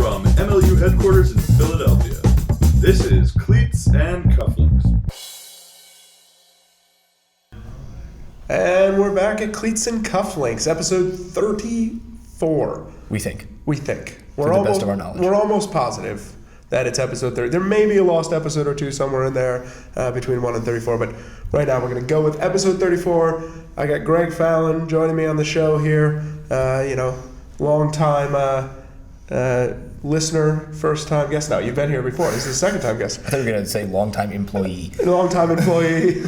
from MLU headquarters in Philadelphia. This is Cleats and Cufflinks. And we're back at Cleats and Cufflinks, episode 34. We think. We're the best of our knowledge. We're almost positive that it's episode 30. There may be a lost episode or two somewhere in there between 1 and 34, but right now we're going to go with episode 34. I got Greg Fallon joining me on the show here. Long-time listener, first-time guest. No, you've been here before. This is the second-time guest. I thought you were going to say long-time employee. Long-time employee,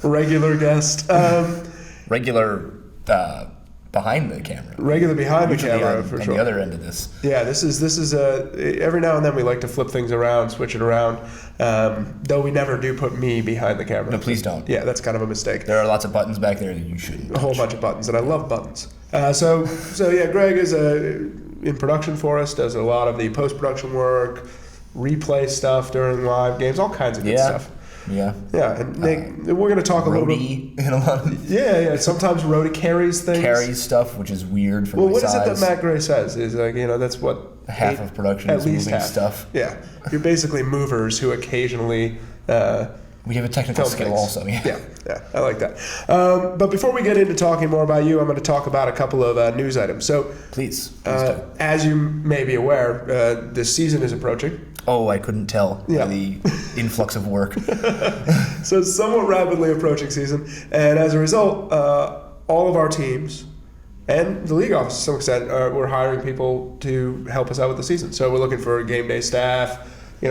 regular guest. Regular behind the camera. Regular behind Usually the camera, on, for on sure. the other end of this. Yeah, this is every now and then we like to flip things around, switch it around, though we never do put me behind the camera. No, please don't. Yeah, that's kind of a mistake. There are lots of buttons back there that you shouldn't A whole touch. bunch of buttons, and I love buttons. So yeah, Greg is in production for us, does a lot of the post-production work, replay stuff during live games, all kinds of good stuff. Yeah. Yeah, and we're going to talk a little bit. Roadie in a lot of Yeah. Sometimes Rhodey carries things. carries stuff, which is weird for Well, my what size. is it that Matt Gray says? Is that's what Half of production at is least moving half. stuff. Yeah, you're basically movers who occasionally. We have a technical film skill things. also. Yeah, I like that. But before we get into talking more about you, I'm going to talk about a couple of news items. So, Please do. as you may be aware, the season is approaching. Oh, I couldn't tell Yeah. by the influx of work. So it's somewhat rapidly approaching season, and as a result, all of our teams and the league office to some extent, we're hiring people to help us out with the season. So we're looking for game day staff,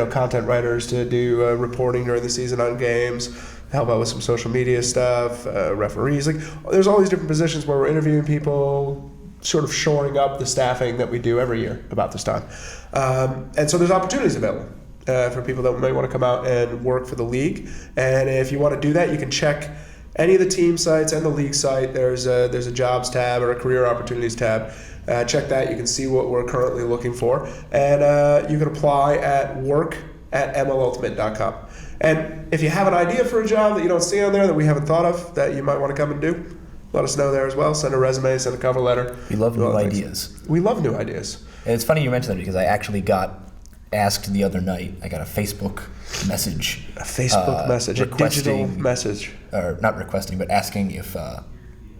content writers to do reporting during the season on games, help out with some social media stuff, referees. Like, there's all these different positions where we're interviewing people, sort of shoring up the staffing that we do every year about this time. And so there's opportunities available for people that may want to come out and work for the league. And if you want to do that, you can check any of the team sites and the league site. There's a jobs tab or a career opportunities tab. Check that. You can see what we're currently looking for. And you can apply at work@mlultimate.com. And if you have an idea for a job that you don't see on there that we haven't thought of that you might want to come and do, let us know there as well. Send a resume, send a cover letter. We love do all new the things. ideas. We love new ideas. And it's funny you mentioned that because I actually got asked the other night. I got a Facebook message. A Facebook message, a digital requesting- message. Or not requesting, but asking if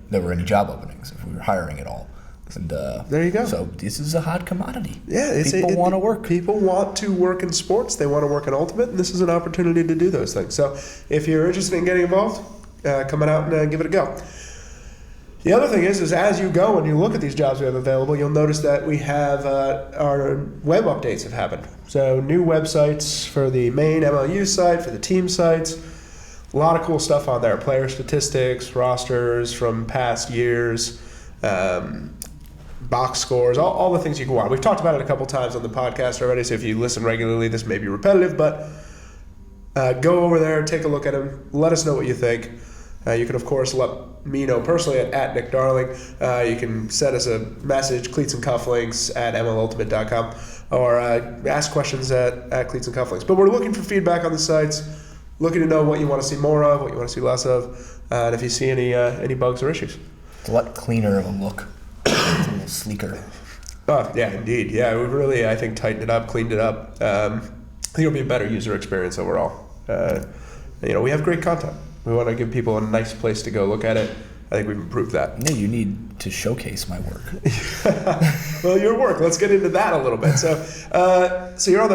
there were any job openings, if we were hiring at all. And There you go. So this is a hot commodity. Yeah, People want to work. People want to work in sports. They want to work in Ultimate, and this is an opportunity to do those things. So if you're interested in getting involved, come on out and give it a go. The other thing is as you go and you look at these jobs we have available, you'll notice that we have our web updates have happened. So new websites for the main MLU site, for the team sites. A lot of cool stuff on there. Player statistics, rosters from past years, box scores, all the things you can want. We've talked about it a couple times on the podcast already, so if you listen regularly, this may be repetitive, but go over there, take a look at them, let us know what you think. You can, of course, let me know personally at Nick Darling. You can send us a message, Cleats and Cufflinks at mlultimate.com, or ask questions at Cleats and Cufflinks. But we're looking for feedback on the sites, looking to know what you want to see more of, what you want to see less of, and if you see any bugs or issues. It's a lot cleaner of a look. It's a little sleeker. Oh, yeah, indeed. Yeah, we've really, I think, tightened it up, cleaned it up. I think it'll be a better user experience overall. We have great content. We want to give people a nice place to go look at it. I think we've improved that. Yeah, you need to showcase my work. Well, your work. Let's get into that a little bit. So you're on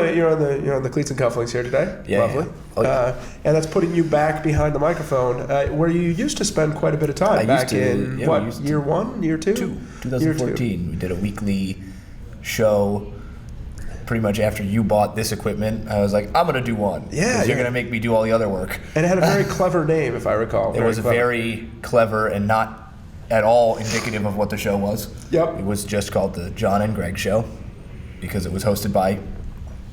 the Cleats and Cufflinks here today. Yeah. Lovely. Yeah. Oh, yeah. And that's putting you back behind the microphone, where you used to spend quite a bit of time. Year one, year two? 2014. We did a weekly show. Pretty much after you bought this equipment, I was like, I'm going to do one. Yeah. 'Cause you're going to make me do all the other work. And it had a very clever name, if I recall. It was very clever and not at all indicative of what the show was. Yep. It was just called the John and Greg Show because it was hosted by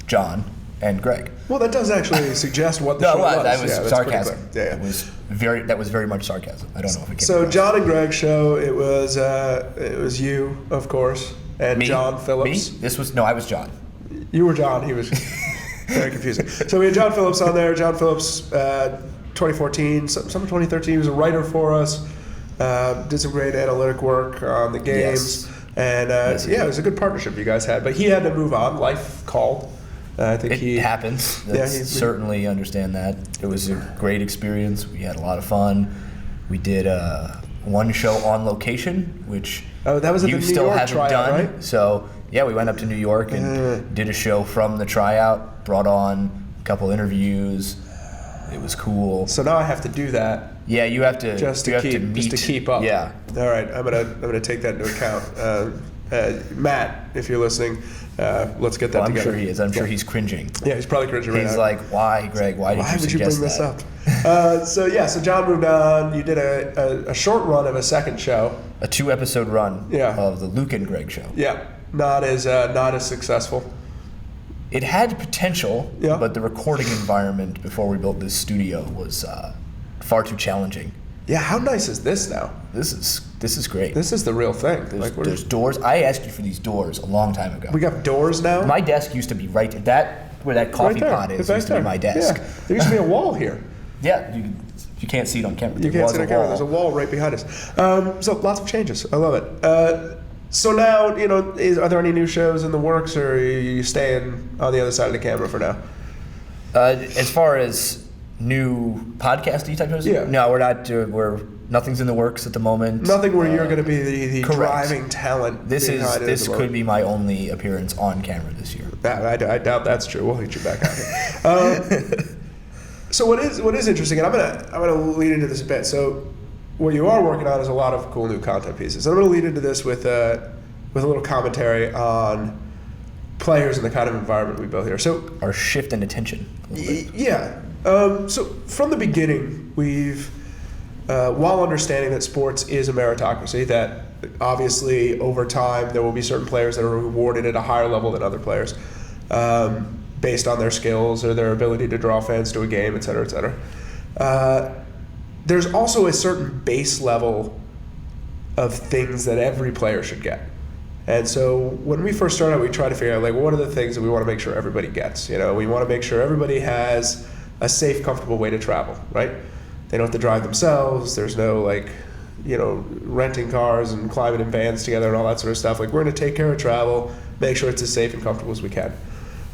John and Greg. Well, that does actually suggest what the show was. That was that's sarcasm. pretty clear. Yeah. That was very much sarcasm. I don't know if it came So across. John and Greg show. It was you, of course, and Me? John Phillips. Me? I was John. You were John. He was very confusing. So we had John Phillips on there. John Phillips, 2014, summer 2013. He was a writer for us. Did some great analytic work on the games. Yes. And it was a good partnership you guys had. But he had to move on. Life called. I think It happens. Certainly understand that. It was a great experience. We had a lot of fun. We did one show on location, which that was at you the New still York haven't tryout, done. right? So yeah, we went up to New York and did a show from the tryout. Brought on a couple interviews. It was cool. So now I have to do that. Yeah, you have to just to keep up. Yeah. All right, I'm gonna take that into account. Matt, if you're listening, let's get that together. I'm sure he is. I'm sure he's cringing. Yeah, he's probably cringing right now. He's like, "Why, Greg? Why did you bring this up?" So John moved on. You did a short run of a second show. A 2-episode run of the Luke and Greg show. Yeah, not as successful. It had potential, but the recording environment before we built this studio was far too challenging. Yeah, how nice is this now? This is great. This is the real thing. There's doors. I asked you for these doors a long time ago. We got doors now? My desk used to be where that coffee pot is. Used to be my desk. Yeah. There used to be a wall here. Yeah, you can't see it on camera. You can't see it on camera. There's a wall right behind us. So lots of changes. I love it. So now, are there any new shows in the works, or are you staying on the other side of the camera for now? As far as new podcasty type shows, no, we're not. Nothing's in the works at the moment. Nothing where you're going to be the driving talent. This could be my only appearance on camera this year. I doubt that's true. We'll get you back out here. So what is interesting, and I'm gonna lead into this a bit. So what you are working on is a lot of cool new content pieces. And I'm going to lead into this with a little commentary on players and the kind of environment we built here. So our shift in attention. Yeah. So from the beginning, we've while understanding that sports is a meritocracy, that obviously over time there will be certain players that are rewarded at a higher level than other players, based on their skills or their ability to draw fans to a game, et cetera, et cetera. There's also a certain base level of things that every player should get. And so when we first started, we tried to figure out, what are the things that we want to make sure everybody gets? We want to make sure everybody has a safe, comfortable way to travel, right? They don't have to drive themselves. There's no, renting cars and climbing in vans together and all that sort of stuff. We're going to take care of travel, make sure it's as safe and comfortable as we can.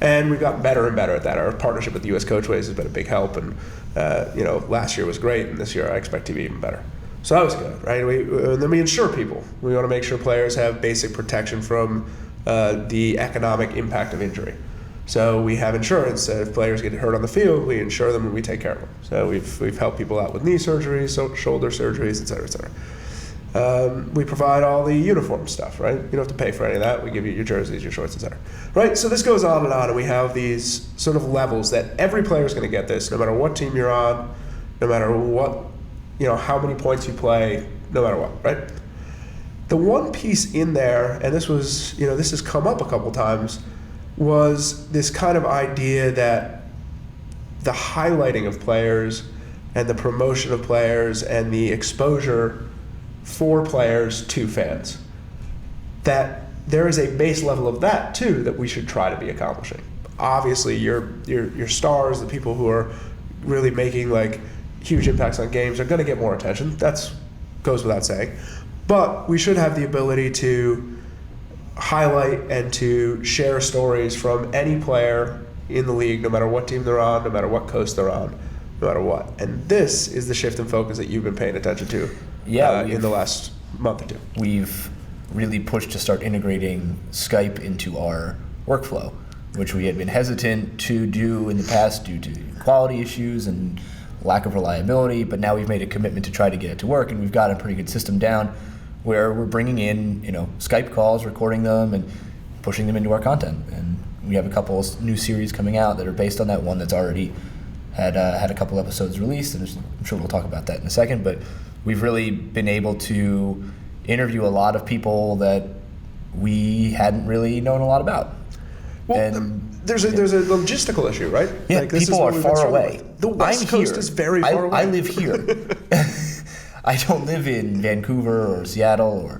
And we've gotten better and better at that. Our partnership with the U.S. Coachways has been a big help, and last year was great, and this year I expect to be even better. So that was good, right? And then we insure people. We want to make sure players have basic protection from the economic impact of injury. So we have insurance. If players get hurt on the field, we insure them and we take care of them. So we've helped people out with knee surgeries, shoulder surgeries, et cetera, et cetera. We provide all the uniform stuff, right? You don't have to pay for any of that. We give you your jerseys, your shorts, et cetera. Right? So this goes on, and we have these sort of levels that every player is going to get this, no matter what team you're on, no matter what, how many points you play, no matter what, right? The one piece in there, and this was, this has come up a couple times, was this kind of idea that the highlighting of players and the promotion of players and the exposure for players to fans, that there is a base level of that too that we should try to be accomplishing. Obviously, your stars, the people who are really making huge impacts on games, are going to get more attention. That goes without saying. But we should have the ability to highlight and to share stories from any player in the league, no matter what team they're on, no matter what coast they're on, no matter what. And this is the shift in focus that you've been paying attention to in the last month or two. We've really pushed to start integrating Skype into our workflow, which we had been hesitant to do in the past due to quality issues and lack of reliability, but now we've made a commitment to try to get it to work, and we've got a pretty good system down where we're bringing in, Skype calls, recording them, and pushing them into our content. And we have a couple of new series coming out that are based on that one that's already had a couple episodes released, and I'm sure we'll talk about that in a second, but we've really been able to interview a lot of people that we hadn't really known a lot about. Well, and there's a logistical issue, right? Yeah, people are far away. The West Coast is very far away. I live here. I don't live in Vancouver or Seattle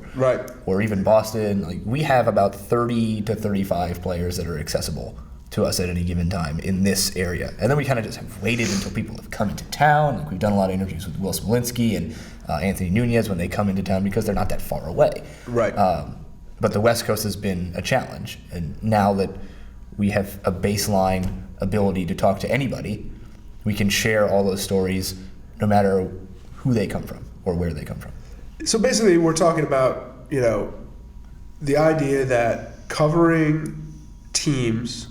or even Boston. We have about 30 to 35 players that are accessible to us at any given time in this area. And then we kind of just have waited until people have come into town. We've done a lot of interviews with Will Smolinski and Anthony Nunez when they come into town because they're not that far away. Right. But the West Coast has been a challenge, and now that we have a baseline ability to talk to anybody, we can share all those stories no matter who they come from or where they come from. So basically, we're talking about, the idea that covering teams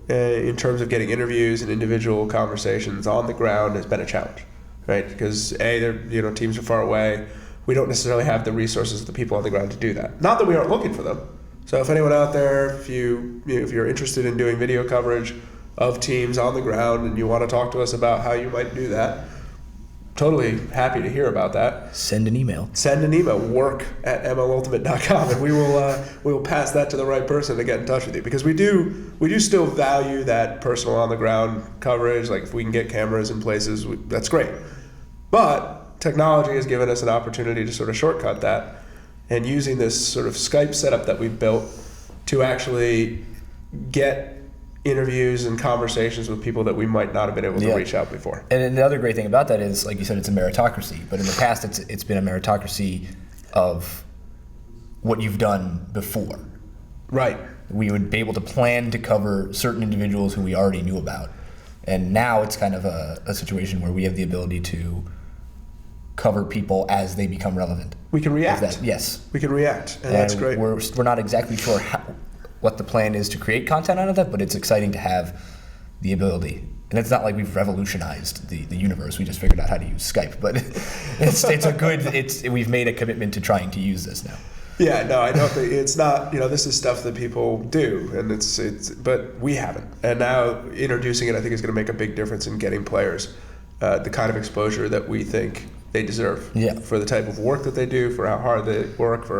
in terms of getting interviews and individual conversations on the ground has been a challenge, right? Because teams are far away. We don't necessarily have the resources of the people on the ground to do that. Not that we aren't looking for them. So if anyone out there, if you're interested in doing video coverage of teams on the ground and you want to talk to us about how you might do that, totally happy to hear about that. Send an email. work@mlultimate.com, and we will pass that to the right person to get in touch with you, because we do still value that personal on the ground coverage. Like, if we can get cameras in places, that's great. But technology has given us an opportunity to sort of shortcut that, and using this sort of Skype setup that we've built to actually get interviews and conversations with people that we might not have been able to reach out before. And the other great thing about that is, like you said, it's a meritocracy. But in the past, it's been a meritocracy of what you've done before. Right. We would be able to plan to cover certain individuals who we already knew about. And now it's kind of a situation where we have the ability to cover people as they become relevant. We can react. Yes. We can react, and that's great. We're not exactly sure what the plan is to create content out of that, but it's exciting to have the ability. And it's not like we've revolutionized the universe. We just figured out how to use Skype, but we've made a commitment to trying to use this now. Yeah, no, I don't think it's not. This is stuff that people do, and but we haven't. And now introducing it, I think, is going to make a big difference in getting players the kind of exposure that we think they deserve. Yeah. For the type of work that they do, for how hard they work,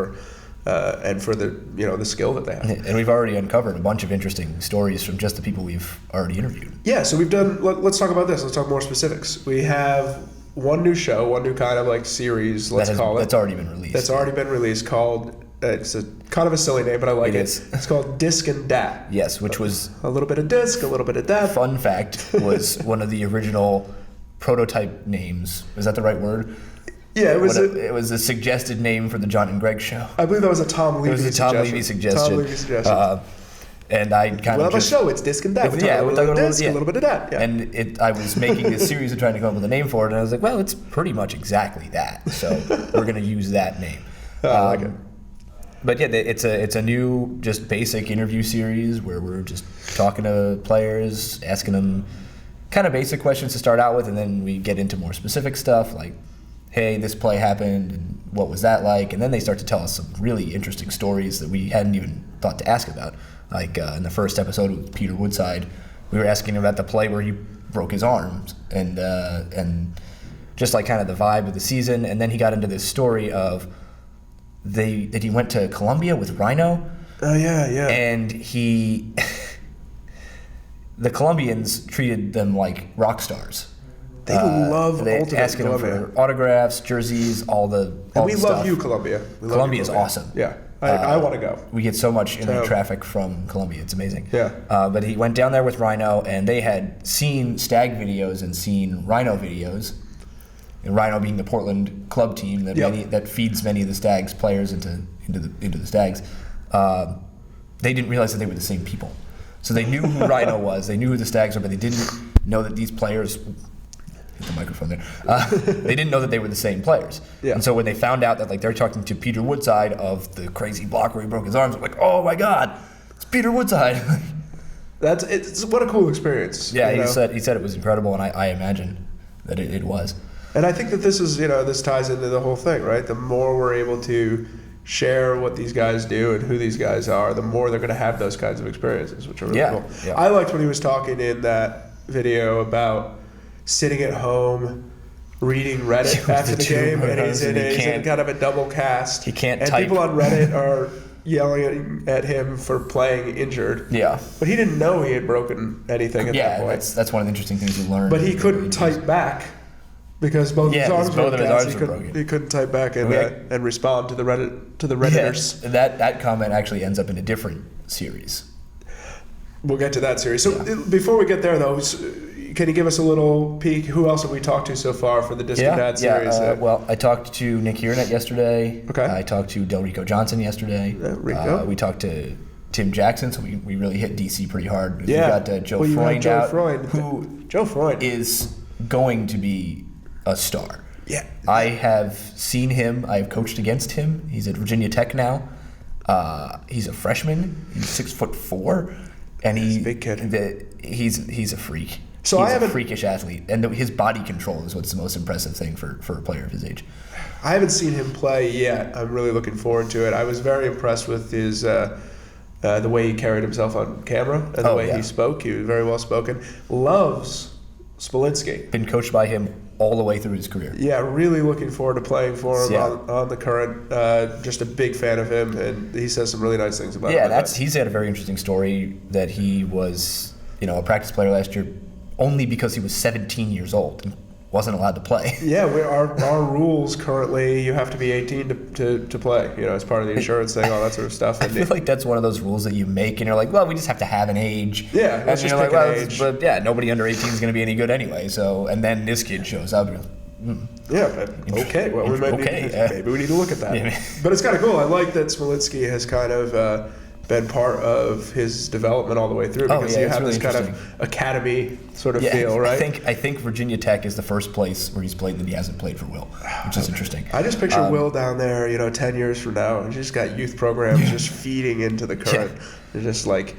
and for the the skill that they have. And we've already uncovered a bunch of interesting stories from just the people we've already interviewed. Yeah, so we've done. Let's talk about this. Let's talk more specifics. We have one new show, one new kind of like series. That's already been released. That's already been released. Called it's a kind of a silly name, but I like it. It's called Disc and Dat. Yes, which was a little bit of disc, a little bit of dat. Fun fact was one of the original prototype names. Is that the right word? Yeah, it was a suggested name for the John and Greg show. I believe that was a Tom Levy suggestion. Tom Levy suggestion. And I kind of just... show, it's Disc and Dat. Yeah, we're talking about disc, a little bit of dat. Yeah. And I was making this series of trying to come up with a name for it, and I was like, well, it's pretty much exactly that. So we're going to use that name. I like it. But yeah, it's a new, just basic interview series where we're just talking to players, asking them kind of basic questions to start out with, and then we get into more specific stuff like, hey, this play happened, and what was that like? And then they start to tell us some really interesting stories that we hadn't even thought to ask about. Like in the first episode with Peter Woodside, we were asking him about the play where he broke his arms, and just like kind of the vibe of the season. And then he got into this story of that he went to Colombia with Rhino. Oh yeah. And the Colombians treated them like rock stars. They love they Ultimate asking them for autographs, jerseys, all the and we the love stuff. you, Colombia. Colombia is awesome. Yeah, I want to go. We get so much internet traffic from Colombia. It's amazing. Yeah. But he went down there with Rhino, and they had seen Stag videos and seen Rhino videos. And Rhino being the Portland club team that feeds many of the Stags players into the Stags. They didn't realize that they were the same people. So they knew who Rhino was. They knew who the Stags were, but they didn't know that these players. Hit the microphone there. They didn't know that they were the same players. Yeah. And so when they found out that they're talking to Peter Woodside of the crazy block where he broke his arms, I'm like, oh my God, it's Peter Woodside. It's what a cool experience. Yeah, he said it was incredible, and I imagine that it was. And I think that this ties into the whole thing, right? The more we're able to share what these guys do and who these guys are, the more they're going to have those kinds of experiences, which are really cool. Yeah. I liked when he was talking in that video about sitting at home reading Reddit after the game, and he's in kind of a double cast. He can't and type. People on Reddit are yelling at him for playing injured. Yeah. But he didn't know he had broken anything at that point. That's one of the interesting things you learn. But he couldn't type back because both his arms were broken. He couldn't type back and respond to the Redditors. Yeah, that comment actually ends up in a different series. We'll get to that series. So before we get there, though, can you give us a little peek? Who else have we talked to so far for the Disc and Dad series? Well, I talked to Nick Hiernet yesterday. Okay. I talked to Delrico Johnson yesterday. Rico. We talked to Tim Jackson, so we really hit DC pretty hard. Yeah. We got Joe Freund out, who Joe Freund is going to be a star. Yeah. I have seen him. I have coached against him. He's at Virginia Tech now. He's a freshman. He's 6'4", and he's a big kid. He's a freak. So he's a freakish athlete, and his body control is what's the most impressive thing for a player of his age. I haven't seen him play yet. I'm really looking forward to it. I was very impressed with his the way he carried himself on camera and the way he spoke. He was very well spoken. Loves Smolinski. Been coached by him all the way through his career. Yeah, really looking forward to playing for him on the current. Just a big fan of him, and he says some really nice things about him. Yeah, he's had a very interesting story that he was, a practice player last year only because he was 17 years old and wasn't allowed to play. Yeah, our rules currently, you have to be 18 to play, as part of the insurance thing, all that sort of stuff. I feel like that's one of those rules that you make, and you're like, well, we just have to have an age. Yeah, let's just pick an age. But yeah, nobody under 18 is going to be any good anyway. So, and then this kid shows up. You're like, Yeah, okay. Well, maybe we need to look at that. Yeah. But it's kind of cool. I like that Smolinski has kind of been part of his development all the way through, because you have really this kind of academy sort of feel, right? I think Virginia Tech is the first place where he's played that he hasn't played for Will, which is interesting. I just picture Will down there, 10 years from now, and he's got youth programs just feeding into the current. They're just like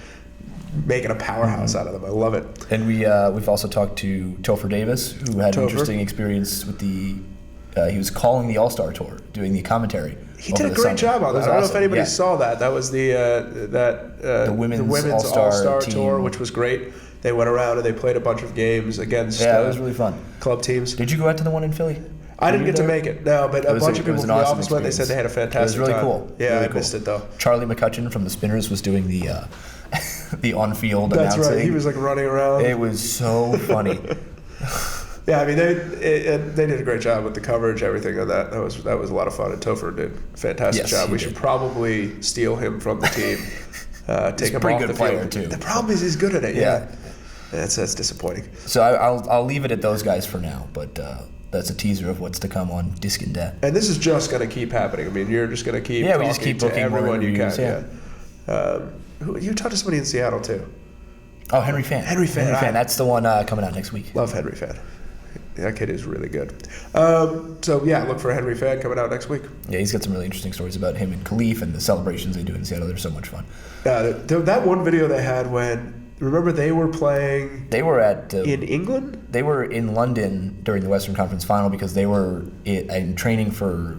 making a powerhouse out of them. I love it. And we've also talked to Topher Davis, who had an interesting experience with he was calling the All-Star Tour, doing the commentary. He did a great job on that. I don't know if anybody saw that. That was the women's All-Star Tour, which was great. They went around and they played a bunch of games against it was really fun. Club teams. Did you go out to the one in Philly? I didn't get to make it, no, but a bunch of people from the office went. They said they had a fantastic time. It was really cool. Yeah, really I missed it though. Charlie McCutcheon from the Spinners was doing the the on-field announcing. That's right. He was like running around. It was so funny. Yeah, I mean they did a great job with the coverage, everything on that. That was a lot of fun, and Topher did a fantastic job. We should probably steal him from the team. Take him off the field. Too. The problem is he's good at it. Yeah. That's disappointing. So I'll leave it at those guys for now, but that's a teaser of what's to come on Disc and Dat. And this is just going to keep happening. I mean, you're just going to keep we just keep booking everyone you can. You talked to somebody in Seattle too. Oh, Henry Fan. Henry Fan. That's the one coming out next week. Love Henry Fan. That kid is really good. Look for Henry Fan coming out next week. Yeah, he's got some really interesting stories about him and Khalif and the celebrations they do in Seattle. They're so much fun. That one video they had remember they were playing... They were in England? They were in London during the Western Conference Final because they were in training for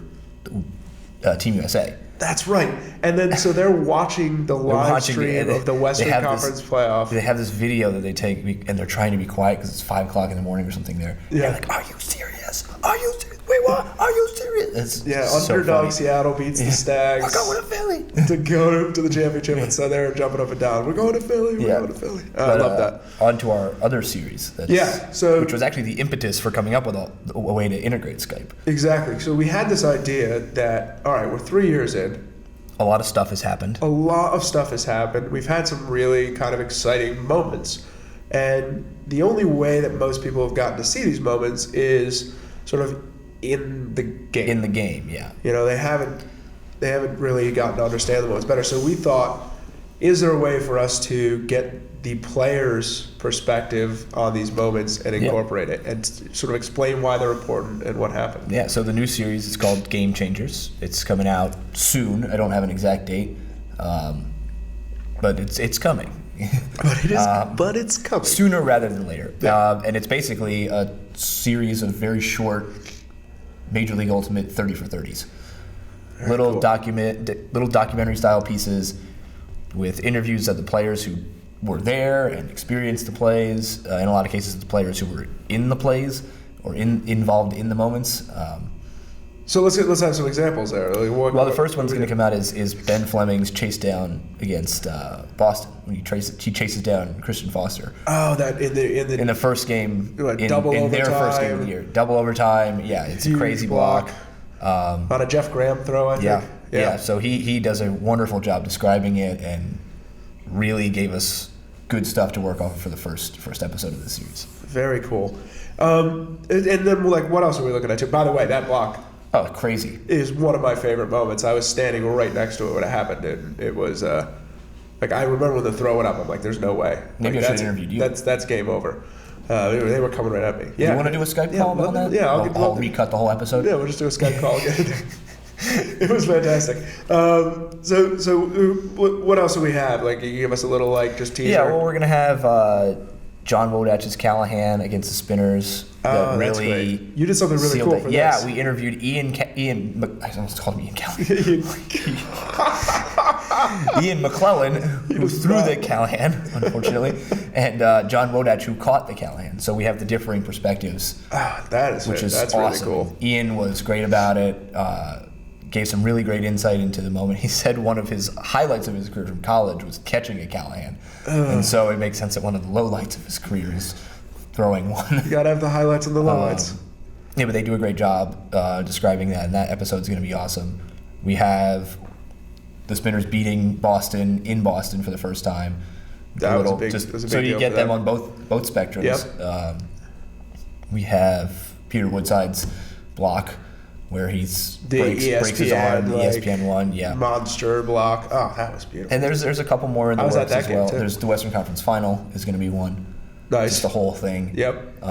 Team USA. That's right. And then, so they're watching the live stream of the Western Conference playoff. They have this video that they take, and they're trying to be quiet because it's 5 o'clock in the morning or something there. Yeah. They're like, are you serious? Are you serious? Wait, what? Are you serious? Underdog Seattle beats the Stags. We're going to Philly. to go to the championship, and so they're jumping up and down. We're going to Philly. We're going to Philly. I love that. On to our other series. Which was actually the impetus for coming up with a way to integrate Skype. Exactly. So we had this idea that, all right, we're 3 years in. A lot of stuff has happened. We've had some really kind of exciting moments. And the only way that most people have gotten to see these moments is sort of in the game. In the game, yeah. They haven't really gotten to understand the moments better. So we thought, is there a way for us to get the player's perspective on these moments and incorporate it and sort of explain why they're important and what happened? Yeah, so the new series is called Game Changers. It's coming out soon. I don't have an exact date, but it's coming. But it's coming. Sooner rather than later. Yeah. And it's basically a series of very short Major League Ultimate 30 for 30s. Little documentary style pieces with interviews of the players who were there and experienced the plays. In a lot of cases, the players who were in the plays or involved in the moments. So let's have some examples there. The first one's going to come out is Ben Fleming's chase down against Boston when he chases down Christian Foster. Oh, that in the first game in their first game of the year, double overtime. Yeah, it's a crazy block. On a Jeff Graham throw, I think. Yeah. So he does a wonderful job describing it and really gave us good stuff to work off for the first episode of the series. Very cool. And then, like, what else are we looking at? Too? By the way, that block Oh, crazy. is one of my favorite moments. I was standing right next to it when it happened, and it was like, I remember when they throw it up. I'm like, there's no way. Maybe like, I should have interviewed you. That's game over. They were coming right at me. Yeah. You want to do a Skype call on that? Yeah, I'll recut the whole episode. Yeah, we'll just do a Skype call again. It was fantastic. So what else do we have? Like, you give us a little, like, just teaser. Yeah, well, we're gonna have John Wodach's Callahan against the Spinners. Oh, that's really great. You did something really cool for this. Yeah, we interviewed I almost called him Ian Callahan. Ian McClellan, who threw the Callahan, unfortunately, and John Wodach, who caught the Callahan. So we have the differing perspectives. That's awesome. really cool. Ian was great about it. Gave some really great insight into the moment. He said one of his highlights of his career from college was catching a Callahan. And so it makes sense that one of the lowlights of his career is throwing one. You gotta have the highlights and the lowlights. Yeah, but they do a great job describing that, and that episode's going to be awesome. We have the Spinners beating Boston in Boston for the first time. That was a big so you deal get for them them. on both spectrums. Yep. We have Peter Woodside's block where he's breaks his arm, the like, ESPN one, yeah. Monster block. Oh, that was beautiful. And there's a couple more in the I was works at that as game well. too. There's the Western Conference Final is going to be one. Nice. Just the whole thing. Yep.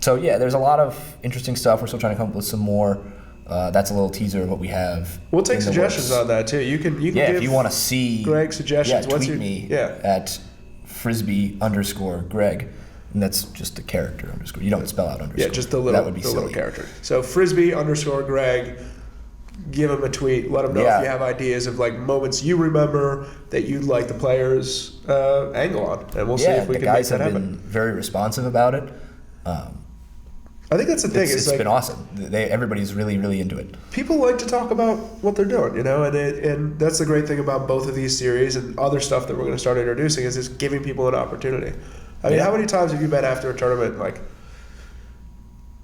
So yeah, there's a lot of interesting stuff. We're still trying to come up with some more. That's a little teaser of what we have. We'll take in the suggestions works. on that too. You can Yeah, give if you want to see Greg suggestions. yeah, tweet me at frisbee_Greg. And that's just the character underscore. You don't spell out underscore. Yeah, just the little, that would be the silly. little character. So frisbee_Greg, give him a tweet. Let him know if you have ideas of, like, moments you remember that you'd like the players' angle on, and we'll see if we can make that happen. the guys have been very responsive about it. I think that's the thing. It's been awesome. Everybody's really, really into it. People like to talk about what they're doing, you know, and that's the great thing about both of these series and other stuff that we're going to start introducing is just giving people an opportunity. I mean, how many times have you been after a tournament, like,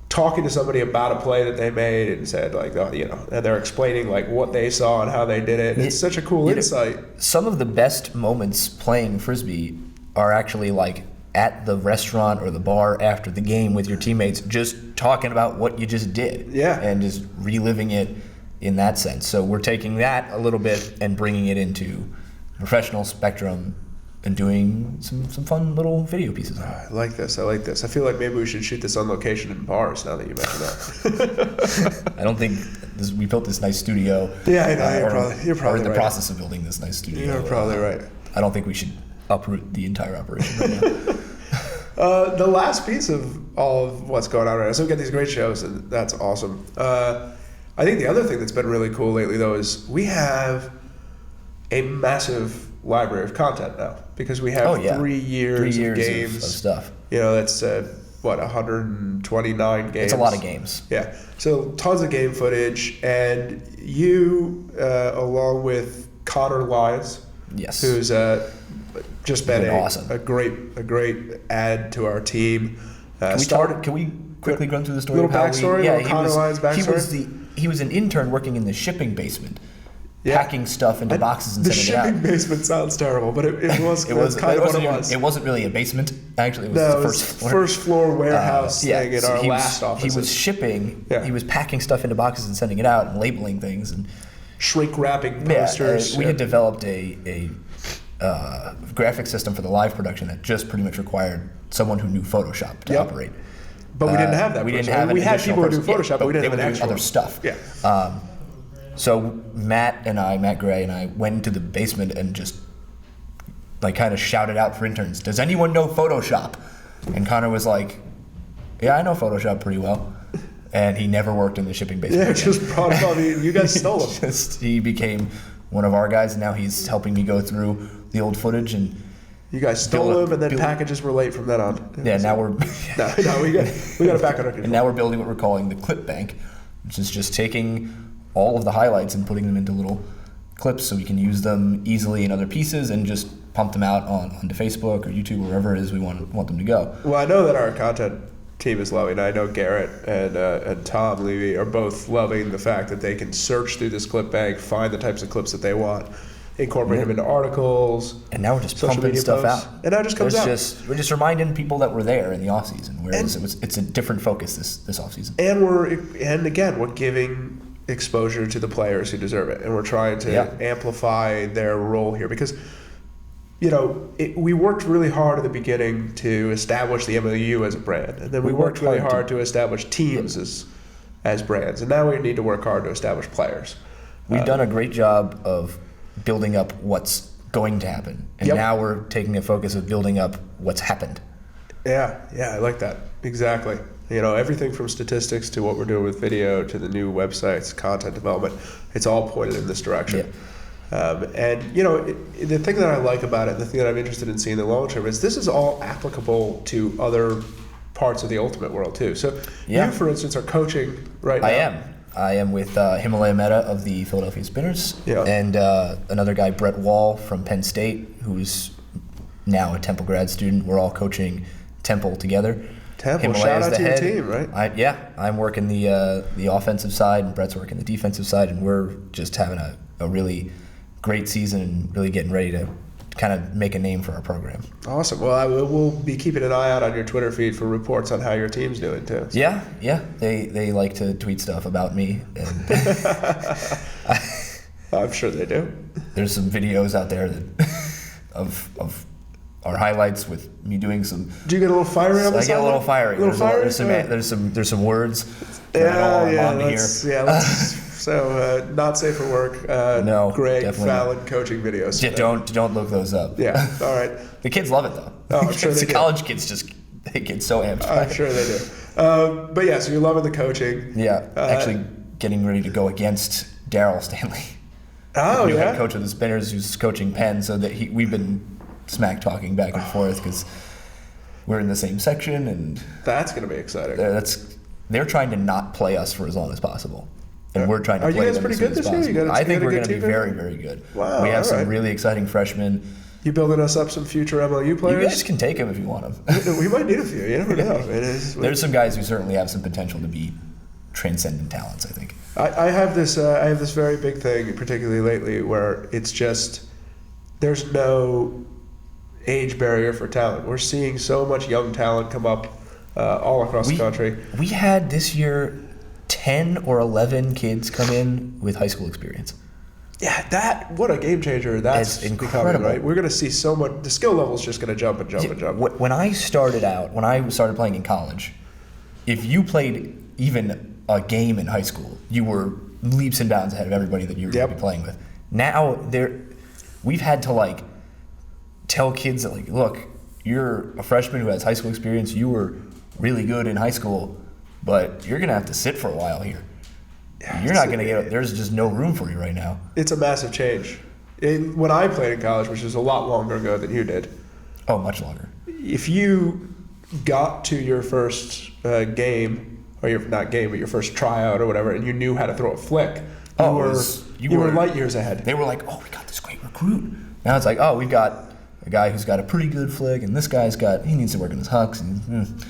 talking to somebody about a play that they made and said, like, oh, you know, and they're explaining, like, what they saw and how they did it. It's such a cool insight. Some of the best moments playing Frisbee are actually, like, at the restaurant or the bar after the game with your teammates, just talking about what you just did. Yeah. And just reliving it in that sense. So we're taking that a little bit and bringing it into professional spectrum and doing some fun little video pieces on it. I like this. I feel like maybe we should shoot this on location in bars now that you mention that. I don't think we built this nice studio. Yeah, I know. You're probably in the right. process of building this nice studio. You're probably right. I don't think we should uproot the entire operation right now. The last piece of all of what's going on right now, so we get these great shows, and that's awesome. I think the other thing that's been really cool lately, though, is we have a massive library of content now because we have 3 years of games. Of stuff. You know, that's 129 games. It's a lot of games. Yeah, so tons of game footage, and you, along with Connor Lyons, yes, who's just been awesome. a great add to our team. Can we quickly run through the story? Little backstory. Yeah, Connor Lyons' backstory. He was an intern working in the shipping basement. Packing stuff into boxes and sending it out. The shipping basement sounds terrible, but it was kind of what it was. It wasn't really a basement. Actually, it was the first floor. First floor warehouse thing in our last office. He was shipping. He was packing stuff into boxes and sending it out and labeling things and shrink wrapping posters. We had developed a graphic system for the live production that just pretty much required someone who knew Photoshop to operate. But we didn't have that. We didn't have. We had people who knew Photoshop, but we didn't have an actual other stuff. Yeah. So Matt Gray and I went into the basement and just like kind of shouted out for interns, "Does anyone know Photoshop?" And Connor was like, "Yeah, I know Photoshop pretty well." And he never worked in the shipping basement. Yeah, just brought it on. You guys stole him. He became one of our guys, and now he's helping me go through the old footage and. You guys stole him, and then packages were late from then on. Yeah, now we're. no, we got it back on our control. And now we're building what we're calling the clip bank, which is just taking all of the highlights and putting them into little clips so we can use them easily in other pieces and just pump them out onto Facebook or YouTube or wherever it is we want them to go. Well, I know that our content team is loving. I know Garrett and Tom Levy are both loving the fact that they can search through this clip bank, find the types of clips that they want. incorporate them into articles. And now we're just social pumping media stuff posts. out. And now it just comes out. We're just reminding people that we're there in the off season, whereas it's a different focus this off season. And again, we're giving exposure to the players who deserve it, and we're trying to amplify their role here because, we worked really hard at the beginning to establish the MLU as a brand, and then we worked really hard to establish teams as brands, and now we need to work hard to establish players. We've done a great job of building up what's going to happen, and now we're taking a focus of building up what's happened. Yeah, I like that. Exactly. Everything from statistics to what we're doing with video to the new websites, content development, it's all pointed in this direction. The thing that I like about it, the thing that I'm interested in seeing in the long term is this is all applicable to other parts of the ultimate world too. So you, for instance, are coaching right now. I am with Himalaya Meta of the Philadelphia Spinners and another guy, Brett Wall from Penn State, who's now a Temple grad student. We're all coaching Temple together. Temple, shout out to your team, right? I'm working the offensive side, and Brett's working the defensive side, and we're just having a really great season and really getting ready to kind of make a name for our program. Awesome. Well, we'll be keeping an eye out on your Twitter feed for reports on how your team's doing too. So. Yeah. They like to tweet stuff about me, and I'm sure they do. There's some videos out there of our highlights with me doing some. Do you get a little fiery on the side? I get a little fiery. There's some words that I don't want here. So not safe for work. No, Greg Fallon coaching videos. Yeah, don't look those up. Yeah, all right. The kids love it though. Oh, I'm sure they do. The college kids they get so amped. I'm sure they do. But yeah, so you're loving the coaching. Yeah, actually getting ready to go against Daryl Stanley. Oh, the new yeah. head coach of the Spinners, who's coaching Penn, so that we've been smack talking back and forth because we're in the same section, and that's going to be exciting. They're trying to not play us for as long as possible. And we're trying to play them. Are you guys pretty good this year? I think we're going to be very, very good. Wow, we have some really exciting freshmen. You building us up some future MLU players? You guys can take them if you want them. We might need a few. You never know. There's some guys who certainly have some potential to be transcendent talents, I think. I have this very big thing, particularly lately, where it's just there's no age barrier for talent. We're seeing so much young talent come up all across the country. We had this year 10 or 11 kids come in with high school experience. Yeah, what a game changer that's incredible. Becoming, right? We're going to see so much. The skill level is just going to jump and jump and jump. When I started playing in college, if you played even a game in high school, you were leaps and bounds ahead of everybody that you were going to be playing with. Now, we've had to tell kids that look, you're a freshman who has high school experience. You were really good in high school, but you're going to have to sit for a while here. You're not going to get. There's just no room for you right now. It's a massive change. When I played in college, which was a lot longer ago than you did. Oh, much longer. If you got to your first game, or your first tryout or whatever, and you knew how to throw a flick, you were light years ahead. They were like, "Oh, we got this great recruit." Now it's like, "Oh, we've got a guy who's got a pretty good flick, and this guy's he needs to work on his hucks." And,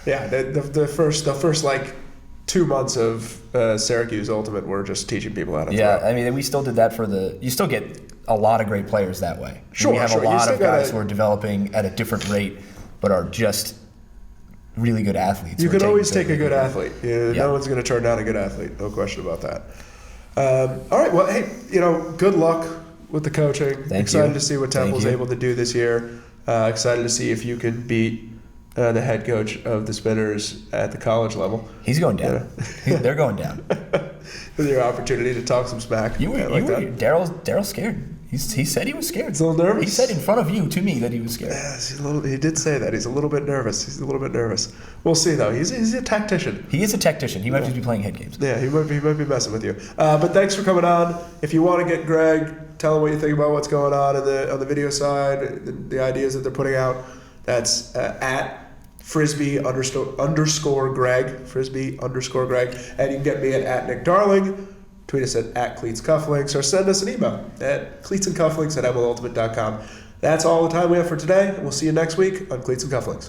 Yeah, the first 2 months of Syracuse Ultimate were just teaching people how to throw. Yeah, I mean, we still did that you still get a lot of great players that way. Sure, we have a lot of guys who are developing at a different rate, but are just really good athletes. You can always take a good athlete. No one's going to turn down a good athlete, no question about that. All right, well, hey, good luck with the coaching. Excited to see what Temple's able to do this year. Excited to see if you can beat the head coach of the Spinners at the college level. He's going down. They're going down. With your opportunity to talk some smack. Daryl's scared. He said he was scared. He's a little nervous. He said in front of you to me that he was scared. Yeah, he did say that. He's a little bit nervous. We'll see though. He's a tactician. He is a tactician. He might just be playing head games. Yeah, he might be messing with you. But thanks for coming on. If you want to get Greg, tell him what you think about what's going on the video side, the ideas that they're putting out. That's at Frisbee underscore Greg, Frisbee underscore Greg. And you can get me at Nick Darling. Tweet us at Cleats Cufflinks, or send us an email at cleatsandcufflinks@mlultimate.com. That's all the time we have for today. We'll see you next week on Cleats and Cufflinks.